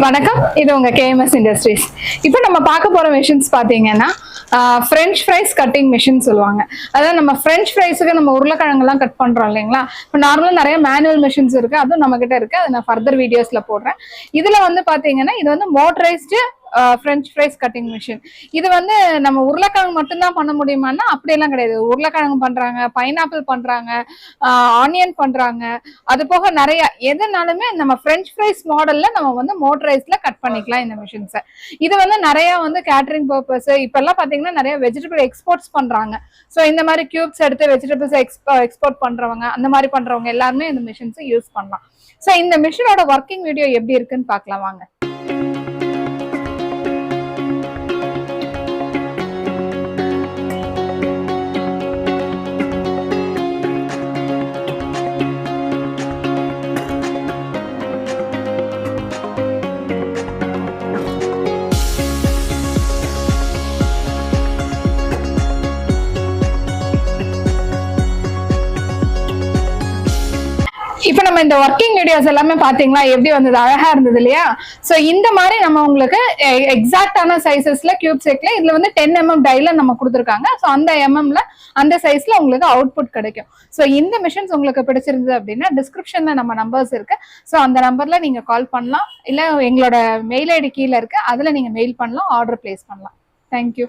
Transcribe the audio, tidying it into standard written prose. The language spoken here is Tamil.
வணக்கம், இது உங்க KMS Industries. இப்போ நம்ம பார்க்க போற மிஷின்ஸ் பாத்தீங்கன்னா French fries cutting machine சொல்லுவாங்க. அதாவது நம்ம French friesக்கு நம்ம உருளைக்கிழங்கெல்லாம் கட் பண்றோம் இல்லைங்களா? இப்போ நார்மலா நிறைய மேனுவல் மிஷின்ஸ் இருக்கு, அதுவும் நம்ம கிட்ட இருக்கு. அதை நான் ஃபர்தர் வீடியோஸ்ல போடுறேன். இதுல வந்து பாத்தீங்கன்னா இது வந்து motorised French fries cutting machine. இது வந்து நம்ம உருளைக்கிழங்கு மட்டும்தான் பண்ண முடியுமான்னா அப்படியெல்லாம் கிடையாது. உருளைக்கிழங்கு பண்றாங்க, பைனாப்பிள் பண்றாங்க, ஆனியன் பண்றாங்க. அது போக நிறைய எதுனாலுமே நம்ம French fries மாடல்ல நம்ம வந்து மோட்டரைஸ்ல கட் பண்ணிக்கலாம் இந்த மிஷின்ஸை. இது வந்து நிறைய வந்து கேட்டரிங் பர்பஸ், இப்ப எல்லாம் பாத்தீங்கன்னா நிறைய வெஜிடபிள் எக்ஸ்போர்ட்ஸ் பண்றாங்க. ஸோ இந்த மாதிரி கியூப்ஸ் எடுத்து வெஜிடபிள்ஸ் எக்ஸ்போர்ட் பண்றவங்க, அந்த மாதிரி பண்றவங்க எல்லாருமே இந்த மிஷின்ஸை யூஸ் பண்ணலாம். ஸோ இந்த மிஷினோட ஒர்க்கிங் வீடியோ எப்படி இருக்குன்னு பார்க்கலாம் வாங்க. இப்ப நம்ம இந்த ஒர்க்கிங் வீடியோஸ் எல்லாமே பாத்தீங்களா, எப்படி வந்தது, அழகா இருந்தது இல்லையா? சோ இந்த மாதிரி நம்ம உங்களுக்கு எக்ஸாக்டான சைசஸ்ல கியூப் செக்ல இதுல வந்து 10 mm டைல நம்ம கொடுத்துருக்காங்க. சோ அந்த எம்எம்ல அந்த சைஸ்ல உங்களுக்கு அவுட்புட் கிடைக்கும். சோ இந்த மிஷின்ஸ் உங்களுக்கு பிடிச்சிருந்தது அப்படின்னா டிஸ்கிரிப்ஷன்ல நம்ம நம்பர்ஸ் இருக்கு. சோ அந்த நம்பர்ல நீங்க கால் பண்ணலாம், இல்ல எங்களோட மெயில் ஐடி கீழே இருக்கு, அதுல நீங்க மெயில் பண்ணலாம், ஆர்டர் பிளேஸ் பண்ணலாம். தேங்க்யூ.